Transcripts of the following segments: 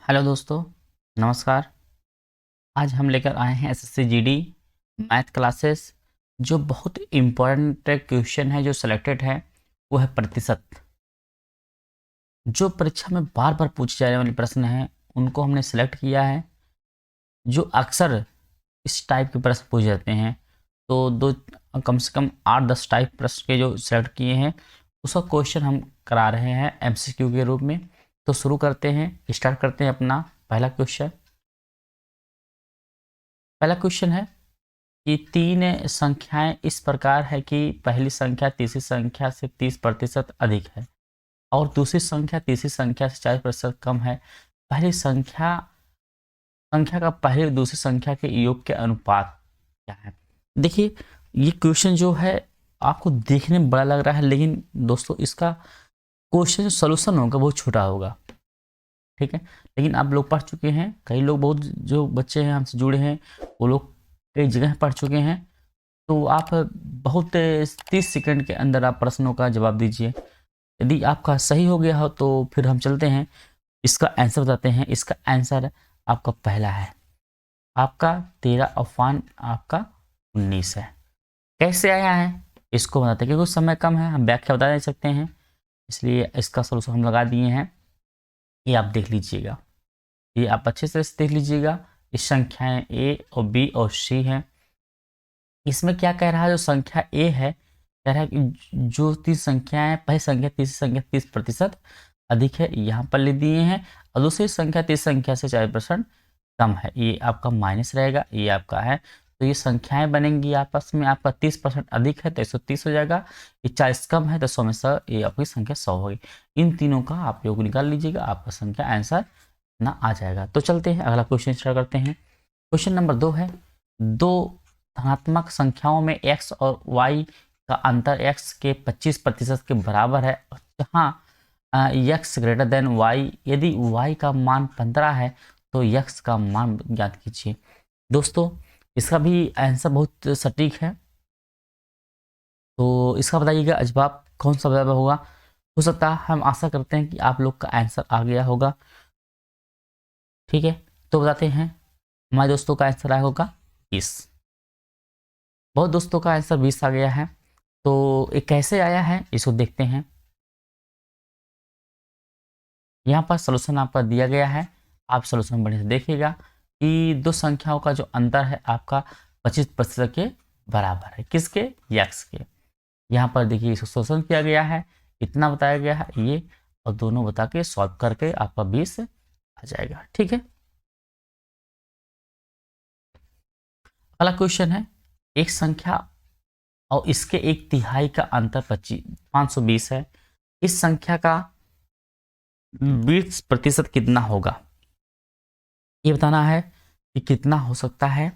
Hello दोस्तों, नमस्कार। आज हम लेकर आए हैं एसएससी जीडी मैथ क्लासेस। जो बहुत इम्पोर्टेंट क्वेश्चन है जो सिलेक्टेड है वो है प्रतिशत। जो परीक्षा में बार बार पूछे जाने वाले प्रश्न हैं उनको हमने सेलेक्ट किया है। जो अक्सर इस टाइप के प्रश्न पूछे जाते हैं, तो दो कम से कम 8-10 टाइप प्रश्न के जो सेलेक्ट किए हैं उसका क्वेश्चन हम करा रहे हैं एमसीक्यू के रूप में। तो शुरू करते हैं, स्टार्ट करते हैं अपना पहला क्वेश्चन। पहला क्वेश्चन है कि तीन संख्याएं इस प्रकार है कि पहली संख्या तीसरी संख्या से 30% अधिक है और दूसरी संख्या तीसरी संख्या से 40% कम है। पहली संख्या संख्या का पहली और दूसरी संख्या के योग के अनुपात क्या है। देखिए, ये क्वेश्चन जो है आपको देखने में बड़ा लग रहा है, लेकिन दोस्तों इसका क्वेश्चन जो सोल्यूशन होगा बहुत छोटा होगा। ठीक है, लेकिन आप लोग पढ़ चुके हैं, कई लोग, बहुत जो बच्चे हैं हमसे जुड़े हैं वो लोग कई जगह पढ़ चुके हैं। तो आप बहुत 30 सेकंड के अंदर आप प्रश्नों का जवाब दीजिए। यदि आपका सही हो गया हो तो फिर हम चलते हैं, इसका आंसर बताते हैं। इसका आंसर आपका पहला है, आपका 13 आपका 19 है। कैसे आया है इसको बताते हैं, क्योंकि समय कम है, हम व्याख्या बता नहीं सकते हैं, इसलिए इसका सोल्यूशन हम लगा दिए हैं। ये आप देख लीजिएगा, ये आप अच्छे से देख लीजिएगा। इस संख्याएं ए और बी और सी हैं। इसमें क्या कह रहा है, जो संख्या ए है कह रहा है कि जो तीन संख्याएं, पहली संख्या तीसरी संख्या 30% अधिक है, यहाँ पर ले दिए हैं, और दूसरी संख्या तीसरी संख्या से 40% कम है, ये आपका माइनस रहेगा, ये आपका है। तो ये संख्याएं बनेंगी आपस में, आपका 30% अधिक है तो 130 हो जाएगा, ये 40 कम है तो 100 में 100, ये आपकी संख्या 100 होगी। इन तीनों का आप योग निकाल लीजिएगा, आपका संख्या आंसर ना आ जाएगा। तो चलते हैं अगला क्वेश्चन स्टार्ट करते हैं। क्वेश्चन नंबर 2 है, दो धनात्मक संख्याओं में x और y का अंतर x के 25% के बराबर है, जहाँ x ग्रेटर देन y, यदि y का मान 15 है तो x का मान ज्ञात कीजिए। दोस्तों इसका भी आंसर बहुत सटीक है, तो इसका बताइएगा जवाब कौन सा जवाब होगा। हो सकता है, हम आशा करते हैं कि आप लोग का आंसर आ गया होगा। ठीक है, तो बताते हैं, हमारे दोस्तों का आंसर आया होगा 20। बहुत दोस्तों का आंसर 20 आ गया है। तो ये कैसे आया है इसको देखते हैं। यहाँ पर सलूशन आपका दिया गया है, आप सलूशन बढ़िया से देखिएगा कि दो संख्याओं का जो अंतर है आपका 25% के बराबर है। किसके? यक्स के। यहाँ पर देखिए इसको सलूशन किया गया है, इतना बताया गया है ये, और दोनों बता के सॉल्व करके आपका 20 आ जाएगा। ठीक है, अगला क्वेश्चन है, एक संख्या और इसके एक तिहाई का अंतर 520 है, इस संख्या का 20% कितना होगा, ये बताना है कि कितना हो सकता है।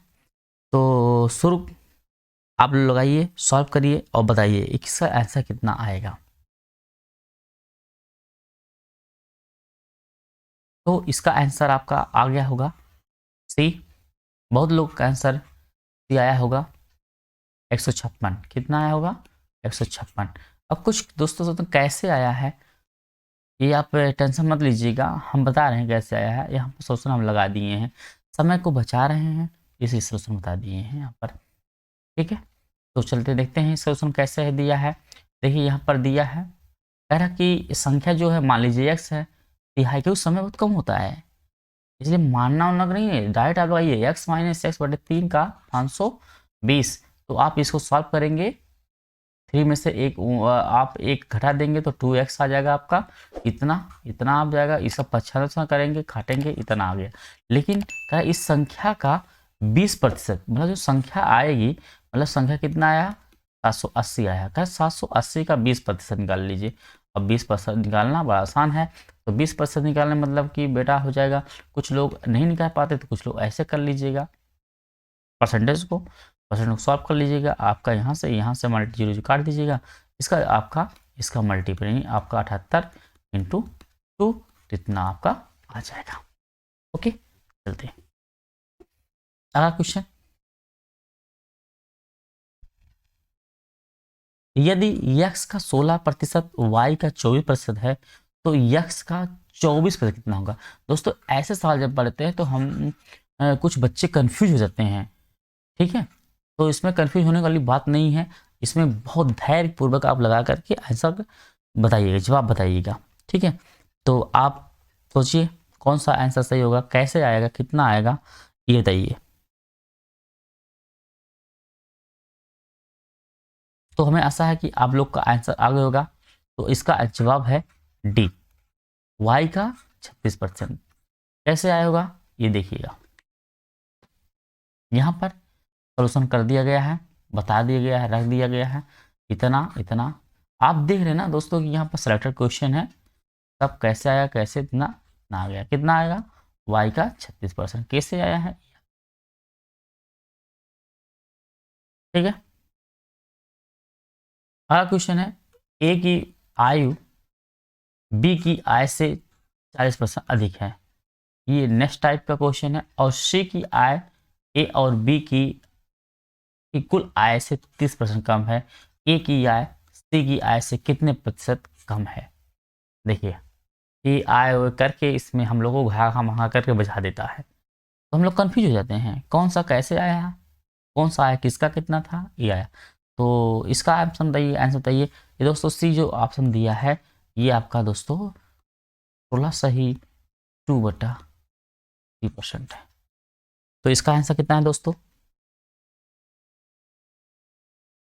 तो शुरू आप लगाइए, सॉल्व करिए और बताइए इसका आंसर कितना आएगा। तो इसका आंसर आपका आ गया होगा सी। बहुत लोग का आंसर सी आया होगा, 156। कितना आया होगा? 156। अब कुछ दोस्तों सोचते हैं कैसे आया है, ये आप टेंशन मत लीजिएगा, हम बता रहे हैं कैसे आया है। यहाँ पर सोल्यूशन हम लगा दिए हैं, समय को बचा रहे हैं, इसी सोल्यूशन बता दिए हैं यहाँ पर। ठीक है, तो चलते देखते हैं सोल्यूशन कैसे है दिया है। देखिए यहाँ पर दिया है, कह रहा कि संख्या जो है, मान लीजिए x है, तिहाई के उस समय बहुत कम होता है, इसलिए मानना उनना नहीं है, डायरेक्ट आप लगाइए x माइनस एक्स बटे 3 का 520। तो आप इसको सॉल्व करेंगे, 3 में से एक आप एक घटा देंगे तो 2x आ जाएगा आपका, इतना इतना आ जाएगा। इसका 95 करेंगे, काटेंगे, इतना आ गया। लेकिन क्या इस संख्या का 20%, मतलब जो संख्या आएगी, मतलब संख्या कितना आया, 780 आया। क्या 780 का 20% निकाल लीजिए। अब 20% निकालना बड़ा आसान है, तो 20% निकालने मतलब कि बेटा हो जाएगा, कुछ लोग नहीं निकाल पाते तो कुछ लोग ऐसे कर लीजिएगा, परसेंटेज को सॉल्व कर लीजिएगा। आपका यहाँ से मल्टी जीरो काट दीजिएगा, इसका आपका इसका मल्टीप्लाई आपका 78 इंटू 2, इतना आपका आ जाएगा। ओके, चलते हैं अगला क्वेश्चन। यदि x का 16% y का 24% है तो x का 24% कितना होगा। दोस्तों ऐसे सवाल जब पढ़ते हैं तो हम कुछ बच्चे कंफ्यूज हो जाते हैं, ठीक है। तो इसमें कंफ्यूज होने वाली बात नहीं है, इसमें बहुत धैर्य पूर्वक आप लगा करके आंसर बताइएगा, जवाब बताइएगा, ठीक है। तो आप सोचिए कौन सा आंसर सही होगा, कैसे आएगा, कितना आएगा, ये बताइए। तो हमें आशा है कि आप लोग का आंसर आ गया होगा। तो इसका जवाब है डी, वाई का 36%। कैसे आया होगा ये देखिएगा, यहाँ पर सोल्यूशन कर दिया गया है, बता दिया गया है, रख दिया गया है, इतना इतना। आप देख रहे हैं ना दोस्तों कि यहाँ पर सिलेक्टेड क्वेश्चन है, तब कैसे आया, कैसे इतना ना आ गया, कितना आएगा, वाई का 36%। कैसे आया है, ठीक है। अगला क्वेश्चन है, ए की आयु बी की आय से 40% अधिक है, ये नेक्स्ट टाइप का क्वेश्चन है। और सी की आय ए और बी की कुल आय से 30% कम है, ए की आय सी की आय से कितने प्रतिशत कम है। देखिए ये आय वो करके इसमें हम लोगों को घा महा करके बुझा देता है, तो हम लोग कंफ्यूज हो जाते हैं कौन सा कैसे आया, कौन सा आया, किसका कितना था, ये आया। तो इसका ऑप्शन बताइए, आंसर बताइए। ये दोस्तों सी जो ऑप्शन दिया है ये आपका दोस्तों थोड़ा सही 2/3% है। तो इसका आंसर कितना है दोस्तों,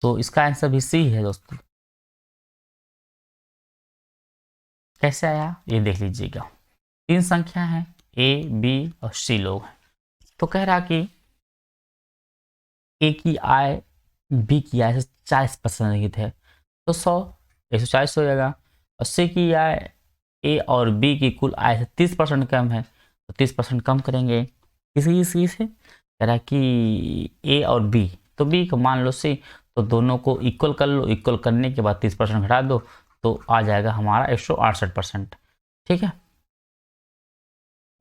तो इसका आंसर भी सी है दोस्तों। कैसे आया ये देख लीजिएगा, 3 संख्या है, ए बी और सी लोग हैं। तो कह रहा कि ए की आय बी की आय से 40% अधिक है, तो 140 हो जाएगा। और सी की आय ए और बी की कुल आय से 30% कम है, तो 30% कम करेंगे किसी से, कह रहा कि ए और बी, तो बी को मान लो सी, तो दोनों को इक्वल कर लो, इक्वल करने के बाद 30% घटा दो, तो आ जाएगा हमारा 168%, ठीक है।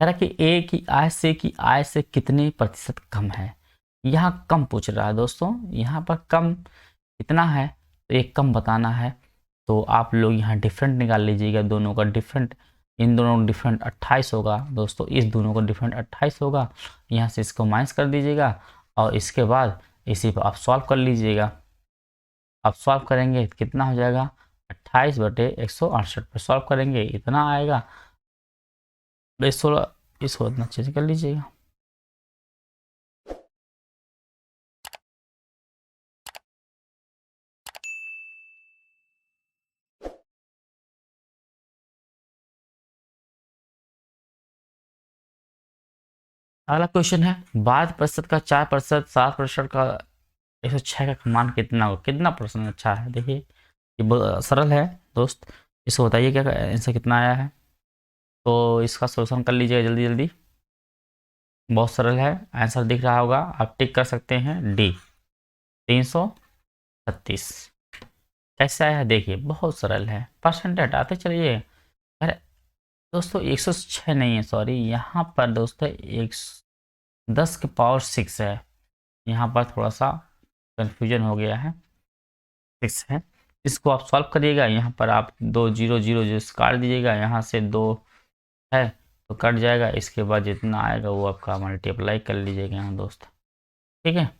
कह रहा कि ए की आय से की आय से कितने प्रतिशत कम है, यहाँ कम पूछ रहा है दोस्तों, यहाँ पर कम कितना है, तो एक कम बताना है। तो आप लोग यहाँ डिफरेंट निकाल लीजिएगा, दोनों का डिफरेंट, इन दोनों का डिफरेंट 28 होगा दोस्तों, इस दोनों का डिफरेंट 28 होगा, यहाँ से इसको माइनस कर दीजिएगा और इसके बाद इसी पर आप सॉल्व कर लीजिएगा। आप सॉल्व करेंगे तो कितना हो जाएगा, 28/168 पर सॉल्व करेंगे इतना आएगा। इसको इतना अच्छे से कर लीजिएगा। अगला क्वेश्चन है, 12% का 4%, 7% का 106 का मान कितना हो, कितना परसेंट अच्छा है। देखिए ये बहुत सरल है दोस्त, इसको बताइए क्या आंसर कितना आया है। तो इसका सोल्यूशन कर लीजिएगा जल्दी जल्दी, बहुत सरल है, आंसर दिख रहा होगा, आप टिक कर सकते हैं डी 336। कैसा है देखिए, बहुत सरल है, परसेंट हटाते चलिए। अरे दोस्तों 106 नहीं है, सॉरी, यहाँ पर दोस्तों 10⁻6 है, यहाँ पर थोड़ा सा कन्फ्यूजन हो गया है, 6 है। इसको आप सॉल्व करिएगा, यहाँ पर आप 2 0 0 जो काट दीजिएगा, यहाँ से 2 है तो कट जाएगा, इसके बाद जितना आएगा वो आपका मल्टीप्लाई कर लीजिएगा यहाँ दोस्त, ठीक है।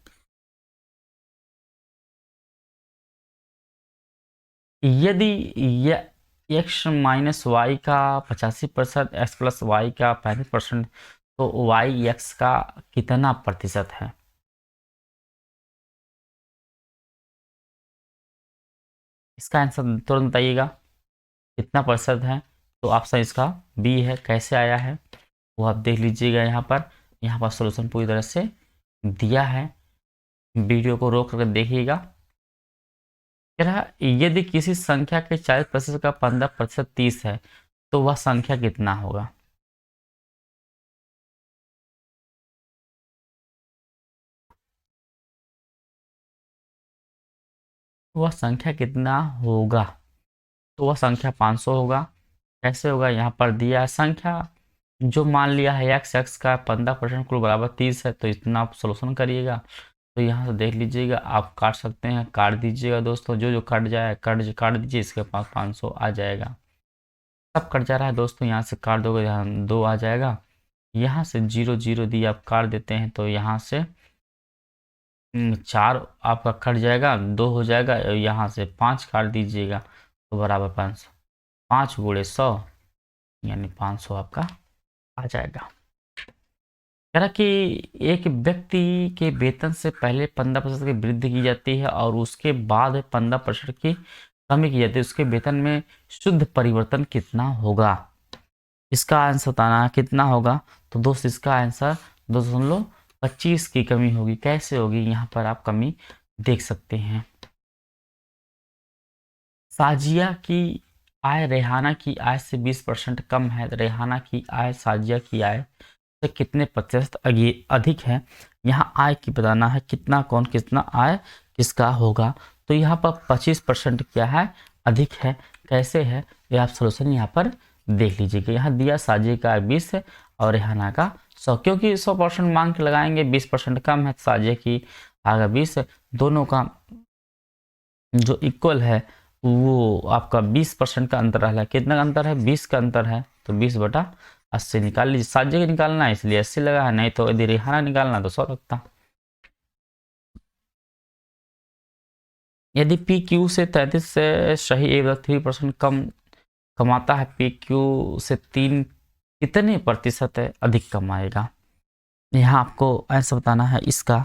यदि एक्स माइनस वाई का 85%, एक्स प्लस वाई का 35%, तो वाई एक्स का कितना प्रतिशत है। इसका आंसर तुरंत बताइएगा कितना प्रतिशत है। तो ऑप्शन इसका बी है। कैसे आया है वो आप देख लीजिएगा, यहाँ पर सॉल्यूशन पूरी तरह से दिया है, वीडियो को रोक कर देखिएगा। कह रहा यदि किसी संख्या के 40% का 15% 30 है, तो वह संख्या कितना होगा। वह संख्या कितना होगा, तो वह संख्या 500 होगा। कैसे होगा, यहाँ पर दिया है संख्या जो मान लिया है एक्स का 15% कुल बराबर 30 है, तो इतना आप सोल्यूशन करिएगा। तो यहाँ से देख लीजिएगा, आप काट सकते हैं, काट दीजिएगा दोस्तों, जो जो कट जाए काट दीजिए, इसके पास 500 आ जाएगा। सब कट जा रहा है दोस्तों, यहाँ से काट दोगे यहाँ 2 आ जाएगा, यहाँ से 0 0 दिए आप काट देते हैं तो यहाँ से 4 आपका कट जाएगा, 2 हो जाएगा, यहाँ से 5 काट दीजिएगा तो बराबर 500, 5 गुणे 100 यानी 500 आपका आ जाएगा। कह रहा कि एक व्यक्ति के वेतन से पहले 15% की वृद्धि की जाती है और उसके बाद 15% की कमी की जाती है, उसके वेतन में शुद्ध परिवर्तन कितना होगा? इसका आंसर बताना कितना होगा। तो दोस्त इसका आंसर 2.25 की कमी होगी। कैसे होगी, यहाँ पर आप कमी देख सकते हैं। साजिया की आय रेहाना की आय से 20% कम है। रेहाना की आय साजिया की आय से कितने प्रतिशत अधिक है? यहाँ आय की बताना है, कितना कौन कितना आय किसका होगा। तो यहाँ पर 25% क्या है, अधिक है। कैसे है ये आप सोल्यूशन यहाँ पर देख लीजिएगा। यहाँ दिया साजिया का 20 है और रेहाना का 100, क्योंकि 100% मांग के लगाएंगे, 20% कम है, साजिया की आगे 20 है, दोनों का जो इक्वल है वो आपका 20% का अंतर है। कितना का अंतर है, 20 का अंतर है, तो 20/80 निकाल लीजिए। साजिया का निकालना है इसलिए 80 लगा है, नहीं तो यदि रेहाना निकालना तो 100 लगता। यदि पी क्यू से 33 से सही 3% कम कमाता है, पी क्यू से 3 कितने प्रतिशत अधिक कमाएगा? यहाँ आपको आंसर बताना है इसका।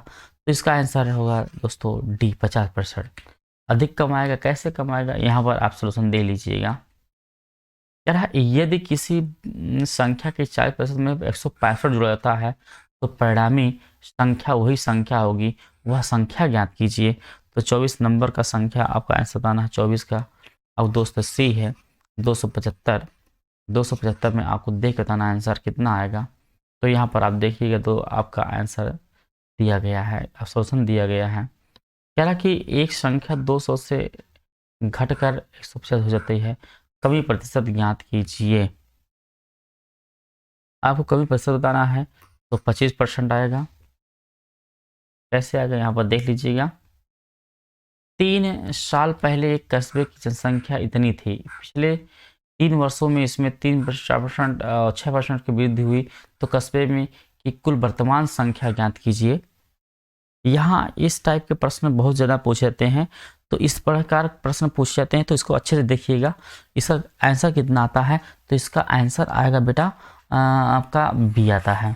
तो इसका आंसर होगा दोस्तों डी, 50% अधिक कमाएगा। कैसे कमाएगा, यहाँ पर आप सोल्यूशन दे लीजिएगा। कह रहा है यदि किसी संख्या के 40% में 165 जुड़ा जाता है तो परिणामी संख्या वही संख्या होगी, वह संख्या ज्ञात कीजिए। तो 24 नंबर का संख्या आपका आंसर बताना है 24 का। अब दोस्तों सी है 275। 275 में आपको देख बताना आंसर कितना आएगा। तो यहाँ पर आप देखिएगा तो आपका आंसर दिया गया है, सोल्यूशन दिया गया है। कह रहा कि एक संख्या 200 से घटकर 150 हो जाती है, कमी प्रतिशत ज्ञात कीजिए। आपको कमी प्रतिशत बताना है तो 25% आएगा। कैसे आएगा यहाँ पर देख लीजिएगा। 3 साल पहले एक कस्बे की जनसंख्या इतनी थी, पिछले 3 वर्षों में इसमें 3% 6% की वृद्धि हुई, तो कस्बे में की कुल वर्तमान संख्या ज्ञात कीजिए। यहाँ इस टाइप के प्रश्न बहुत ज़्यादा पूछे जाते हैं, तो इस प्रकार प्रश्न पूछे जाते हैं तो इसको अच्छे से देखिएगा। इसका आंसर कितना आता है, तो इसका आंसर आएगा बेटा आपका बी आता है।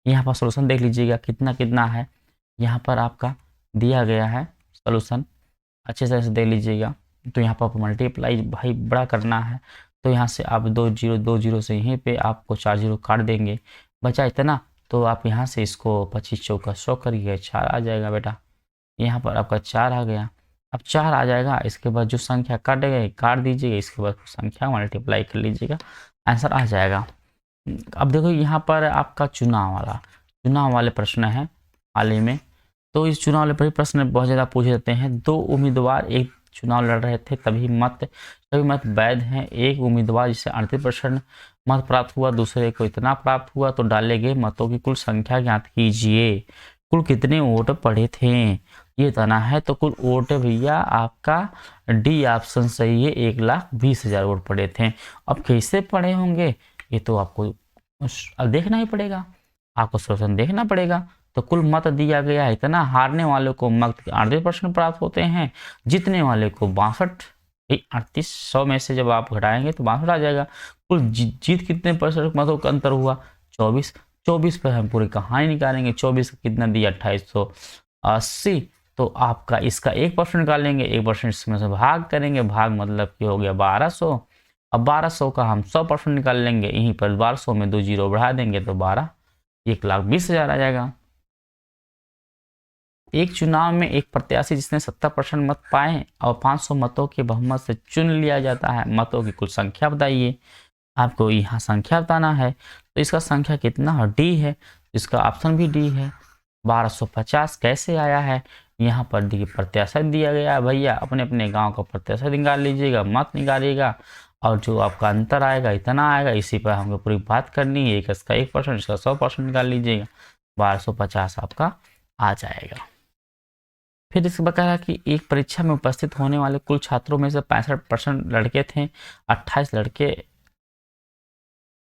यहाँ पर सॉल्यूशन देख लीजिएगा कितना कितना है, यहाँ पर आपका दिया गया है सॉल्यूशन, अच्छे से देख लीजिएगा। तो यहाँ पर मल्टीप्लाई भाई बड़ा करना है, तो यहाँ से आप 2 0 से यहीं पे आपको 4 0 काट देंगे, बचा इतना। तो आप यहाँ से इसको 25 चौका 100 करिए, 4 आ जाएगा बेटा। यहाँ पर आपका 4 आ गया। अब 4 आ जाएगा, इसके बाद जो संख्या काटेगा काट दीजिएगा, इसके बाद संख्या मल्टीप्लाई कर लीजिएगा, आंसर आ जाएगा। अब देखो यहाँ पर आपका चुनाव वाले प्रश्न है हाल ही में। तो इस चुनाव वाले प्रश्न बहुत ज़्यादा पूछे जाते हैं। 2 उम्मीदवार एक चुनाव लड़ रहे थे, सभी मत वैध हैं। एक उम्मीदवार जिसे 38% मत प्राप्त हुआ, दूसरे को इतना प्राप्त हुआ, तो डाले गए मतों की कुल संख्या ज्ञात कीजिए। कुल कितने वोट पड़े थे ये बताना है। तो कुल वोट भैया आपका डी ऑप्शन सही है, 1,20,000 वोट पड़े थे। अब कैसे पड़े होंगे ये तो आपको देखना ही पड़ेगा, आपको सोल्यूशन देखना पड़ेगा। तो कुल मत दिया गया है इतना, हारने वाले को मत 38% प्राप्त होते हैं, जीतने वाले को 62। 3800 में से जब आप घटाएंगे तो 62 आ जाएगा। कुल जीत कितने परसेंट मतों का अंतर हुआ, 24। 24 पर हम पूरी कहानी निकालेंगे। 24 का कितना दिया, 2880। तो आपका इसका 1% निकालेंगे, 1% इसमें से भाग करेंगे, भाग मतलब कि हो गया 1200। अब 1200 का हम 100% निकाल लेंगे, यहीं पर 1200 में 2 0 बढ़ा देंगे तो 1,20,000 आ जाएगा। एक चुनाव में एक प्रत्याशी जिसने 70% मत पाए और 500 मतों के बहुमत से चुन लिया जाता है, मतों की कुल संख्या बताइए। आपको यहाँ संख्या बताना है, तो इसका संख्या कितना डी है, इसका ऑप्शन भी डी है 1250। कैसे आया है, यहाँ पर देखिए प्रत्याशा दिया गया है भैया, अपने अपने गांव का प्रत्याशा निकाल लीजिएगा, मत निकालिएगा, और जो आपका अंतर आएगा इतना आएगा, इसी पर हमको पूरी बात करनी है। इसका 1%, इसका 100% निकाल लीजिएगा, 1250 आपका आ जाएगा। फिर इसके बाद कहा कि एक परीक्षा में उपस्थित होने वाले कुल छात्रों में से 65% लड़के थे, 28 लड़के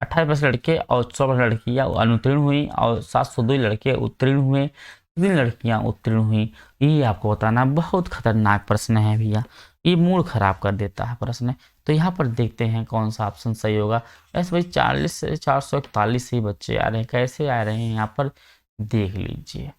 28% लड़के और 100% लड़कियां अनुत्तीर्ण हुई और 702 लड़के उत्तीर्ण हुए, 3 लड़कियां उत्तीर्ण हुई। ये आपको बताना बहुत खतरनाक प्रश्न है भैया, ये मूड खराब कर देता है प्रश्न। तो यहाँ पर देखते हैं कौन सा ऑप्शन सही होगा। ऐसे भाई 40 से 441 ही बच्चे आ रहे हैं, कैसे आ रहे हैं यहाँ पर देख लीजिए।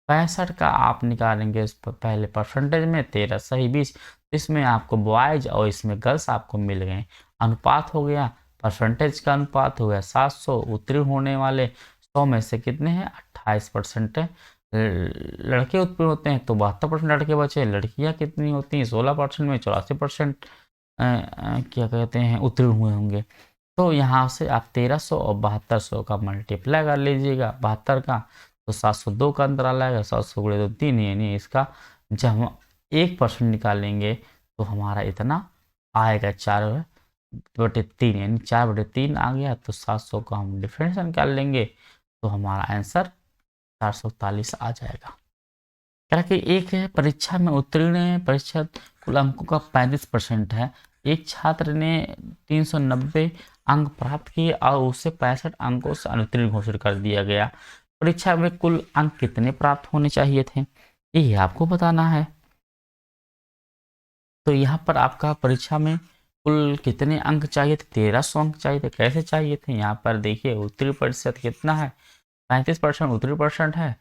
65 का आप निकालेंगे इस पर पहले परसेंटेज में 13 सही 20, इसमें आपको बॉयज और इसमें गर्ल्स आपको मिल गए। अनुपात हो गया, परसेंटेज का अनुपात हो गया 700, उत्तीर्ण होने वाले 100 में से कितने हैं 28% लड़के उत्तीर्ण होते हैं, तो 72% लड़के बचे। लड़कियां कितनी होती हैं 16% में 84% क्या कहते हैं उत्तीर्ण हुए होंगे। तो यहाँ से आप 1300 और 7200 का मल्टीप्लाई कर लीजिएगा, 72 का तो 702 का अंतराल आएगा, 700 गुणे तो 3, यानी इसका जब हम 1% निकालेंगे तो हमारा इतना आएगा 4/3, यानी 4/3 आ गया। तो 700 का हम डिफरेंस निकाल लेंगे तो हमारा आंसर 441 आ जाएगा। क्या कि एक है परीक्षा में उत्तीर्ण प्रतिशत कुल अंकों का 35% है। एक छात्र ने 390 अंक प्राप्त किए और उसे 65 अंकों से अनुत्तीर्ण घोषित कर दिया गया। परीक्षा में कुल अंक कितने प्राप्त होने चाहिए थे, ये आपको बताना है। तो यहाँ पर आपका परीक्षा में कुल कितने अंक चाहिए थे, 1300 अंक चाहिए थे। कैसे चाहिए थे, यहाँ पर देखिए उत्तीर्ण प्रतिशत कितना है 35%, उत्तीर्ण परसेंट है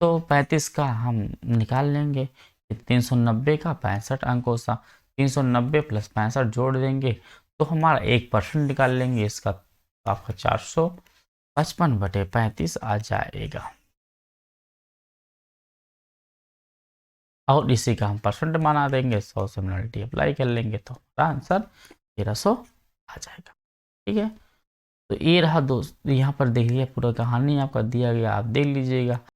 तो 35 का हम निकाल लेंगे। 390 का 65 अंकों सा 390 प्लस 65 जोड़ देंगे तो हमारा 1% निकाल लेंगे इसका, तो आपका 455/35 आ जाएगा। और इसी का हम परसेंट बना देंगे, 100 से मल्टीप्लाई कर लेंगे तो हमारा आंसर 1300 आ जाएगा। ठीक है, तो ये रहा दोस्त, यहाँ पर देख लिया पूरा कहानी आपका दिया गया, आप देख लीजिएगा।